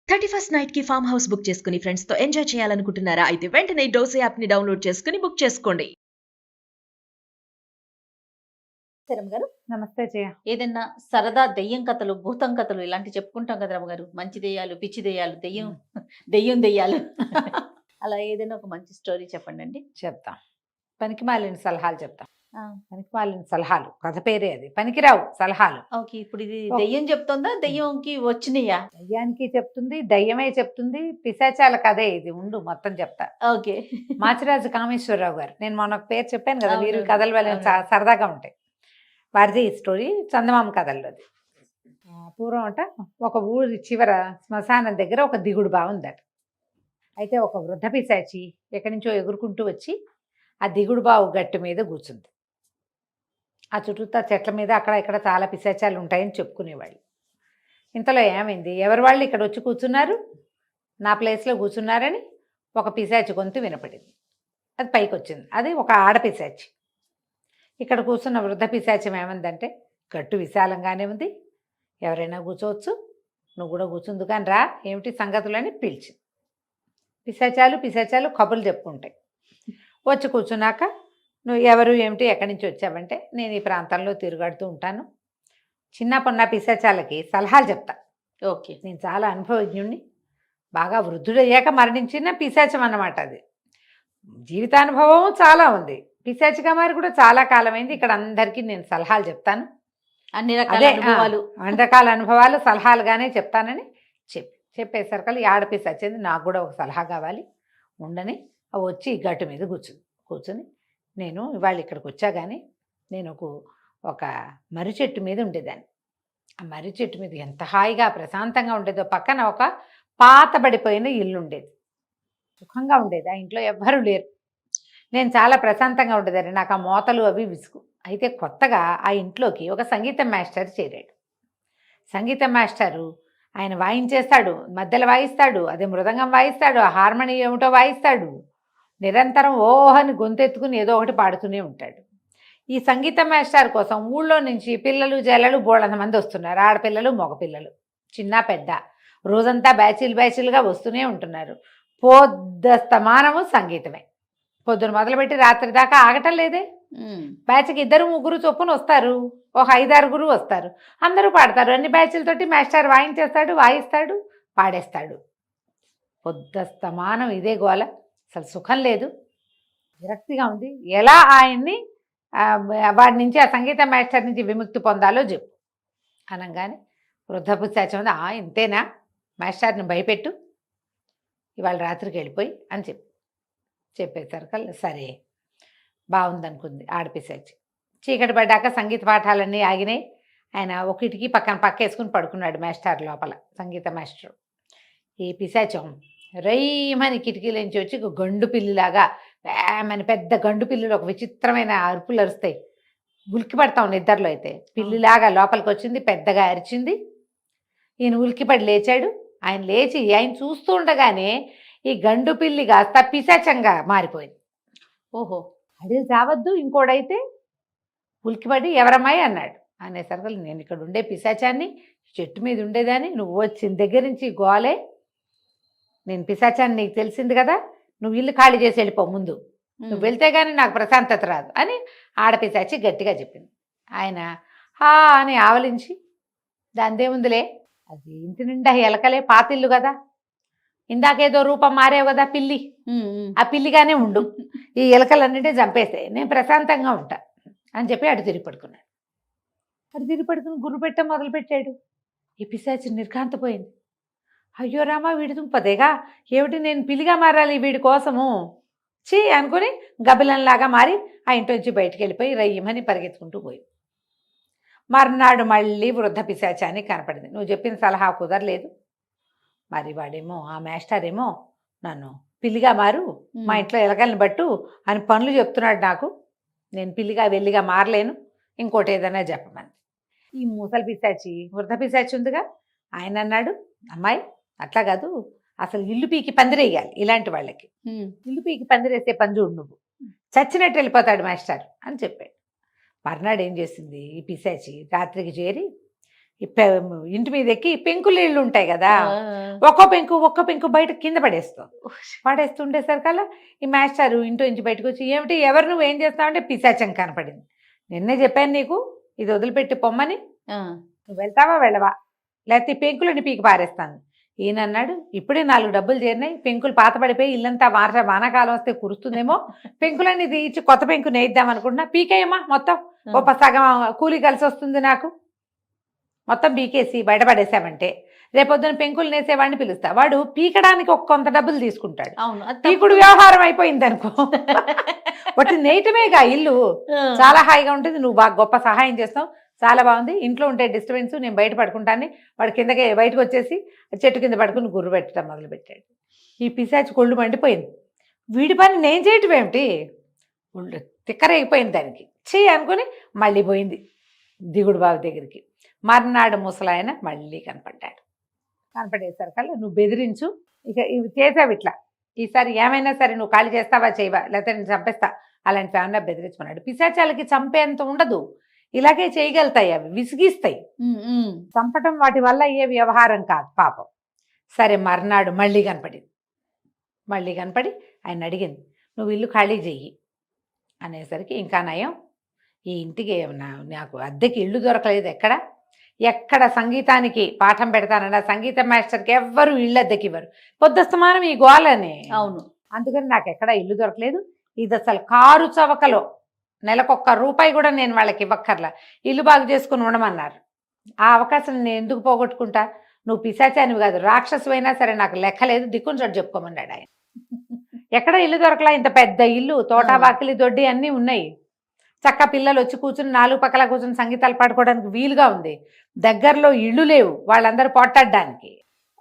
31st night కి farm house book చేసుకుని friends తో ఎంజాయ్ చేయాలనుకుంటున్నారా? అయితే వెంటనే డోసే యాప్ ని డౌన్లోడ్ చేసుకుని బుక్ చేసుకోండి. గారు నమస్తే జయ. ఏదైనా సరదా దెయ్యం కథలు, భూతం కథలు ఇలాంటి చెప్పుకుంటాం కదా రమ్మగారు. మంచి దెయ్యాలు, పిచ్చి దెయ్యాలు, దెయ్యం దెయ్యాలు అలా ఏదైనా ఒక మంచి స్టోరీ చెప్పండి అండి. చెప్తాం. పనికిమాలిన సలహాలు చెప్తాం. పనికిమాలిన సలహాలు, కథ పేరే అది. పనికిరావు సలహాలు. ఓకే, ఇప్పుడు ఇది దెయ్యం చెప్తుందా, దెయ్యంకి వచ్చినాయా? దయ్యానికి చెప్తుంది, దయ్యమే చెప్తుంది, పిశాచాల కథే ఇది. ఉండు మొత్తం చెప్తా. ఓకే. మాచిరాజు కామేశ్వరరావు గారు, నేను మొన్న ఒక పేరు చెప్పాను కదా, అవును, వీరు కథలు వెళ్ళి సరదాగా ఉంటాయి. వారిది ఈ స్టోరీ చందమామ కథల్లోది. పూర్వం అంట ఒక ఊరి చివర శ్మశానం దగ్గర ఒక దిగుడు బావి ఉందట. అయితే ఒక వృద్ధ పిశాచి ఎక్కడి నుంచో ఎగురుకుంటూ వచ్చి ఆ దిగుడు బావు గట్టు మీద కూర్చుంది. ఆ చుట్టూతా చెట్ల మీద అక్కడ ఇక్కడ చాలా పిశాచాలు ఉంటాయని చెప్పుకునేవాళ్ళు. ఇంతలో ఏమైంది, ఎవరి వాళ్ళు ఇక్కడ వచ్చి కూర్చున్నారు, నా ప్లేస్లో కూర్చున్నారని ఒక పిశాచి గొంతు వినపడింది. అది పైకి వచ్చింది. అది ఒక ఆడపిశాచి. ఇక్కడ కూర్చున్న వృద్ధ పిశాచం ఏమందంటే, గట్టు విశాలంగానే ఉంది, ఎవరైనా కూర్చోవచ్చు, నువ్వు కూడా కూర్చుంది కానీ రా, ఏమిటి సంగతులని పిలిచి. పిశాచాలు కబుర్లు చెప్పుకుంటాయి. వచ్చి కూర్చున్నాక, నువ్వు ఎవరు ఏమిటి ఎక్కడి నుంచి వచ్చావంటే, నేను ఈ ప్రాంతంలో తిరుగాడుతూ ఉంటాను, చిన్నపన్న పిశాచాలకి సలహాలు చెప్తా. ఓకే, నేను చాలా అనుభవజ్ఞుణ్ణి, బాగా వృద్ధుడయ్యాక మరణించిన పిశాచం అన్నమాట. అది జీవితానుభవం చాలా ఉంది. పిశాచిగా మారి కూడా చాలా కాలమైంది. ఇక్కడ అందరికీ నేను సలహాలు చెప్తాను, అన్ని రకాల అనుభవాలు సలహాలుగానే చెప్తానని చెప్పేసరికి ఈ ఆడపిశాచింది, నాకు కూడా ఒక సలహా కావాలి ఉండని వచ్చి గట్టు మీద కూర్చుని నేను ఇవాళ ఇక్కడికి వచ్చా కానీ నేను ఒక మర్రి చెట్టు మీద ఉండేదాన్ని. ఆ మర్రి చెట్టు మీద ఎంత హాయిగా ప్రశాంతంగా ఉండేదో, పక్కన ఒక పాతబడిపోయిన ఇల్లు ఉండేది, సుఖంగా ఉండేది. ఆ ఇంట్లో ఎవ్వరూ లేరు. నేను చాలా ప్రశాంతంగా ఉండేదాన్ని. నాకు ఆ మోతలు అవి విసుగు. అయితే కొత్తగా ఆ ఇంట్లోకి ఒక సంగీతం మాస్టర్ చేరాడు. సంగీతం మాస్టరు ఆయన వాయించేస్తాడు, మధ్యలో వాయిస్తాడు, అదే మృదంగం వాయిస్తాడు, ఆ హార్మోనియం ఏమిటో వాయిస్తాడు, నిరంతరం ఓహని గొంతెత్తుకుని ఏదో ఒకటి పాడుతూనే ఉంటాడు. ఈ సంగీత మాస్టర్ కోసం ఊళ్ళో నుంచి పిల్లలు జల్లలు బోళ్ళంత మంది వస్తున్నారు, ఆడపిల్లలు మగపిల్లలు, చిన్న పెద్ద, రోజంతా బ్యాచీలుగా వస్తూనే ఉంటున్నారు. పొద్దస్తమానము సంగీతమే. పొద్దున మొదలుపెట్టి రాత్రి దాకా ఆగటం లేదే. బ్యాచ్కి 2-3 చొప్పున వస్తారు, ఒక 5-6 వస్తారు, అందరూ పాడతారు. అన్ని బ్యాచ్లతోటి మాస్టర్ వాయిస్తాడు, పాడేస్తాడు. పొద్దస్తమానం ఇదే గోల. అసలు సుఖం లేదు, విరక్తిగా ఉంది. ఎలా ఆయన్ని వాడి నుంచి, ఆ సంగీత మాస్టర్ నుంచి విముక్తి పొందాలో చెప్పు అనగానే వృద్ధ పిశాచం ఉంది, ఇంతేనా, మాస్టర్ని భయపెట్టు, ఇవాళ రాత్రికి వెళ్ళిపోయి అని చెప్పేసరికి సరే బాగుందనుకుంది ఆడపిశాచి. చీకటి పడ్డాక సంగీత పాఠాలన్నీ ఆగినాయి. ఆయన ఒక కిటికీ పక్క వేసుకుని పడుకున్నాడు మాస్టర్ లోపల, సంగీత మాస్టర్. ఈ పిశాచం రైమని కిటికీలోంచి వచ్చి ఒక గండు పిల్లిలాగా, వేమని పెద్ద గండు పిల్లులు ఒక విచిత్రమైన అరుపులు అరుస్తాయి, ఉలికి పడతాం నిద్రలో. అయితే పిల్లిలాగా లోపలికి వచ్చింది, పెద్దగా అరిచింది. ఈయన ఉలికిపడి లేచాడు. ఆయన లేచి ఆయన చూస్తూ ఉండగానే ఈ గండు పిల్లి కాస్త పిశాచంగా మారిపోయింది. ఓహో, అడిగి చావద్దు. ఇంకోడైతే ఉలికిపడి ఎవరమ్మాయి అన్నాడు. అనేసరికి నేను ఇక్కడ ఉండే పిశాచాన్ని, చెట్టు మీద ఉండేదాన్ని, నువ్వు వచ్చిన దగ్గర నుంచి గోలే, నేను పిశాచాన్ని నీకు తెలిసింది కదా, నువ్వు ఇల్లు ఖాళీ చేసి వెళ్ళిపో ముందు, నువ్వు వెళ్తే కానీ నాకు ప్రశాంతత రాదు అని ఆడపిశాచి గట్టిగా చెప్పింది. ఆయన హా అని ఆవలించి, దానిదేముందిలే, అది ఇంటి నిండా ఎలకలే, పాతిల్లు కదా, ఇందాకేదో రూపం మారేవు కదా పిల్లి, ఆ పిల్లిగానే ఉండు, ఈ ఎలకలన్నింటినీ చంపేస్తే నేను ప్రశాంతంగా ఉంటా అని చెప్పి అటు తిరిగి పడుకున్నాడు. గుర్రు పెట్ట మొదలుపెట్టాడు. ఈ పిశాచి నిర్ఘాంతపోయింది. అయ్యో రామా, వీడి దుంపదేగా, ఏమిటి నేను పిల్లిగా మారాలి వీడి కోసము, చీ అనుకుని గబిలంలాగా మారి ఆ ఇంటి నుంచి బయటికి వెళ్ళిపోయి రయ్యమని పరిగెత్తుకుంటూ పోయి. మర్నాడు మళ్ళీ వృద్ధ పిశాచాన్ని కనపడింది. నువ్వు చెప్పిన సలహా కుదరలేదు, మరి వాడేమో, ఆ మాస్టర్ ఏమో నన్ను పిల్లిగా మారు, మా ఇంట్లో ఎలకల్ని బట్టు అని పనులు చెప్తున్నాడు నాకు, నేను పిల్లిగా వెల్లిగా మారలేను, ఇంకోటి ఏదైనా చెప్పమని. ఈ ముసలి పిశాచి, వృద్ధ పిశాచి ఉందిగా, ఆయన అన్నాడు, అమ్మాయి అట్లా కాదు, అసలు ఇల్లు పీకి పందిరేయాలి ఇలాంటి వాళ్ళకి, ఇల్లు పీకి పందిరేసే పని చూడు, నువ్వు చచ్చినట్టు వెళ్ళిపోతాడు మాస్టర్ అని చెప్పాడు. మర్నాడు ఏం చేసింది ఈ పిశాచి, రాత్రికి చేరి ఇంటి మీద ఎక్కి పెంకులు ఇళ్ళు ఉంటాయి కదా, ఒక్క పెంకు బయట కింద పడేస్తుండేసరికల్లా ఈ మాస్టారు ఇంటి బయటకు వచ్చి, ఏమిటి ఎవరు నువ్వు ఏం చేస్తావు అంటే, పిశాచం కనపడింది. నిన్నే చెప్పాను నీకు ఇది వదిలిపెట్టి పొమ్మని, నువ్వు వెళ్తావా వెళ్ళవా, లేకపోతే ఈ పెంకులని పీకి పారేస్తాను. ఈయన అన్నాడు, ఇప్పుడే 4 డబ్బులు చేరినాయి, పెంకులు పాత పడిపోయి ఇల్లంతా వానాకాలం వస్తే కురుస్తుందేమో, పెంకులన్నీ తీయించి కొత్త పెంకు నేయిద్దాం అనుకుంటున్నా, పీకేయమ్మా మొత్తం, సగం కూలి కలిసి వస్తుంది నాకు, మొత్తం పీకేసి బయటపడేసామంటే రేపొద్దున పెంకులు నేసేవాడిని పిలుస్తా, వాడు పీకడానికి కొంత డబ్బులు తీసుకుంటాడు. పీకుడు వ్యవహారం అయిపోయింది అనుకో. ఒకటి నేయటమేగా ఇల్లు చాలా హాయిగా ఉంటుంది, నువ్వు బాగా గొప్ప సహాయం చేస్తావు, చాలా బాగుంది, ఇంట్లో ఉంటే డిస్టర్బెన్స్, నేను బయట పడుకుంటాను. వాడు కిందకి బయటకు వచ్చేసి చెట్టు కింద పడుకుని గుర్రు పెట్టడం మొదలుపెట్టాడు. ఈ పిశాచి కొళ్ళు మండిపోయింది, వీడి పని నేను చేయటం ఏమిటి, ఒళ్ళు తిక్కరైపోయింది దానికి, చెయ్యి అనుకుని మళ్ళీ పోయింది దిగుడు బావి దగ్గరికి. మర్నాడు ముసలాయన మళ్ళీ కనపడేసరికల్లా, నువ్వు బెదిరించు, ఇక ఇవి చేసావు ఇట్లా, ఈసారి ఏమైనా సరే నువ్వు ఖాళీ చేస్తావా చేయవా, లేకపోతే నేను చంపేస్తా, అలాంటి ఏమన్నా బెదిరించమన్నాడు. పిశాచాలకి చంపేంత ఉండదు, ఇలాగే చేయగలుగుతాయి, అవి విసిగిస్తాయి, చంపటం వాటి వల్ల అయ్యే వ్యవహారం కాదు పాపం. సరే మర్నాడు మళ్ళీ కనపడి ఆయన అడిగింది, నువ్వు ఇల్లు ఖాళీ చెయ్యి అనేసరికి, ఇంకా నయం ఈ ఇంటికి నాకు అద్దెకి ఇల్లు దొరకలేదు, ఎక్కడ సంగీతానికి పాఠం పెడతానన్నా సంగీత మాస్టర్కి ఎవ్వరు ఇళ్ళు అద్దెకి ఇవ్వరు, పొద్దుస్తమానం ఈ గోలని. అవును, అందుకని నాకు ఎక్కడ ఇల్లు దొరకలేదు, ఇది అసలు కారు చవకలో నెలకొక్క రూపాయి కూడా నేను వాళ్ళకి ఇవ్వక్కర్లా, ఇల్లు బాగు చేసుకుని ఉండమన్నారు. ఆ అవకాశం నేను ఎందుకు పోగొట్టుకుంటా, నువ్వు పిశాచానివి కాదు, రాక్షసు అయినా సరే నాకు లెక్కలేదు, దిక్కుని చోటు చెప్పుకోమన్నాడు ఆయన. ఎక్కడ ఇల్లు దొరకలా, ఇంత పెద్ద ఇల్లు, తోట వాకిలి దొడ్డి అన్నీ ఉన్నాయి, చక్క పిల్లలు వచ్చి కూర్చుని 4 పక్కల కూర్చుని సంగీతాలు పాడుకోవడానికి వీలుగా ఉంది, దగ్గరలో ఇళ్ళు లేవు వాళ్ళందరూ పోట్లాడడానికి,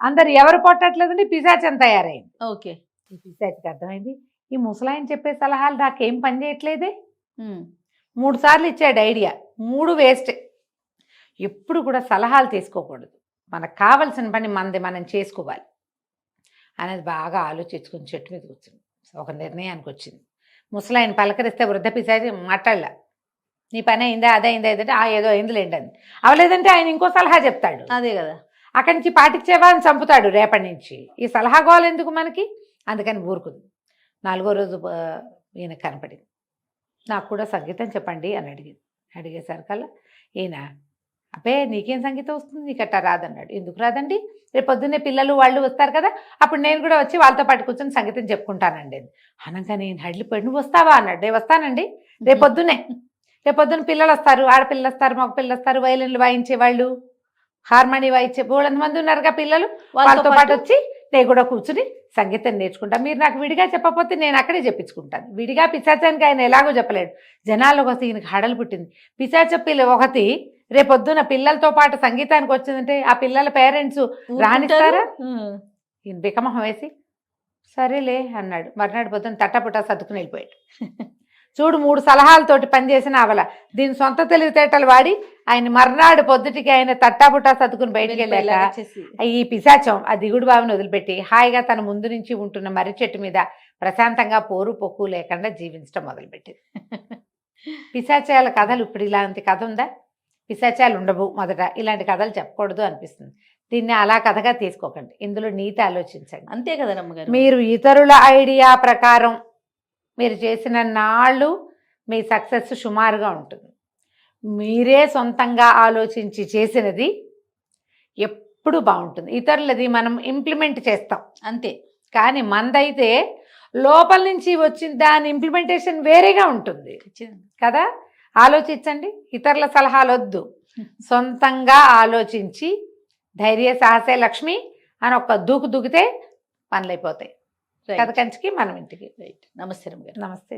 అందరు ఎవరు పోట్లాడలేదంటే పిశాచం తయారైంది. ఓకే, ఈ పిశాచికి అర్థమైంది, ఈ ముసలాయన చెప్పే సలహాలు నాకేం పని చేయట్లేదే, 3 సార్లు ఇచ్చాడు ఐడియా, 3 వేస్ట్. ఎప్పుడు కూడా సలహాలు తీసుకోకూడదు, మనకు కావలసిన పని మనం చేసుకోవాలి అనేది బాగా ఆలోచించుకుని చెట్టు మీద కూర్చుంది. ఒక నిర్ణయానికి వచ్చింది. ముసలాయన పలకరిస్తే వృద్ధ పిశాచి మాట్లాడలా, నీ పని అయిందా అదే అయిందా ఏదంటే ఏదో అయిందిలేండి అని, అవలేదంటే ఆయన ఇంకో సలహా చెప్తాడు, అదే కదా, అక్కడి నుంచి పాటించేవా అని చంపుతాడు రేపటి నుంచి, ఈ సలహా గోలు ఎందుకు మనకి, అందుకని ఊరుకుంది. 4వ రోజు ఈయన కనపడింది, నాకు కూడా సంగీతం చెప్పండి అని అడిగేసరికల్లా ఈయన, అబ్బే నీకేం సంగీతం వస్తుంది, నీకు అట్టా రాదన్నాడు. ఎందుకు రాదండి, రేపు పొద్దున్నే పిల్లలు వాళ్ళు వస్తారు కదా, అప్పుడు నేను కూడా వచ్చి వాళ్ళతో పాటు కూర్చొని సంగీతం చెప్పుకుంటానండి. అనగా నేను హడ్లిపోయి, నువ్వు వస్తావా అన్నాడు. నేను వస్తానండి, రేపొద్దున్న పిల్లలు వస్తారు, ఆడపిల్లలు వస్తారు, మగ పిల్లలు వస్తారు, వైలిన్లు వాయించే వాళ్ళు, హార్మోని వాయించే బోళ్ళంత మంది ఉన్నారుగా పిల్లలు, వాళ్ళతో పాటు వచ్చి నేను కూడా కూర్చుని సంగీతం నేర్చుకుంటా, మీరు నాకు విడిగా చెప్పకపోతే నేను అక్కడే చెప్పించుకుంటాను. విడిగా పిశాచానికి ఆయన ఎలాగో చెప్పలేడు, జనాలకు వస్తే ఈయనకి హడలు పుట్టింది. పిశాచ పిల్ల ఒకటి రేపొద్దున పిల్లలతో పాటు సంగీతానికి వచ్చిందంటే ఆ పిల్లల పేరెంట్స్ రానిస్తారా, ఈయన బికమహం వేసి సరేలే అన్నాడు. మర్నాడు పొద్దున తట్టపుట్టా సర్దుకుని వెళ్ళిపోయాడు. చూడు 3 సలహాలతోటి పనిచేసిన అవల, దీని సొంత తెలివితేటలు వాడి ఆయన మర్నాడు పొద్దుటికి ఆయన తట్టాపుట్టా సర్దుకుని బయటికి వెళ్ళాక ఈ పిశాచం ఆ దిగుడు బావిని వదిలిపెట్టి హాయిగా తన ముందు నుంచి ఉంటున్న మర్రి చెట్టు మీద ప్రశాంతంగా పోరు పొక్కు లేకుండా జీవించడం మొదలుపెట్టింది. పిశాచాల కథలు ఇప్పుడు ఇలాంటి కథ ఉందా, పిశాచాలు ఉండవు మొదట, ఇలాంటి కథలు చెప్పకూడదు అనిపిస్తుంది. దీన్ని అలా కథగా తీసుకోకండి, ఇందులో నీతి ఆలోచించండి, అంతే కదా రమ్మగారు. మీరు ఇతరుల ఐడియా ప్రకారం మీరు చేసిన నాళ్ళు మీ సక్సెస్ సుమారుగా ఉంటుంది. మీరే సొంతంగా ఆలోచించి చేసినది ఎప్పుడు బాగుంటుంది. ఇతరులది మనం ఇంప్లిమెంట్ చేస్తాం అంతే, కానీ మనదైతే లోపల నుంచి వచ్చిన దాని ఇంప్లిమెంటేషన్ వేరేగా ఉంటుంది కదా. ఆలోచించండి, ఇతరుల సలహాలు వద్దు, సొంతంగా ఆలోచించి ధైర్య సాహసే లక్ష్మి అని ఒక దూకితే పనులు అయిపోతాయి. కథ కంచికి మనం ఇంటికి. రైట్, నమస్తే. నమస్తే.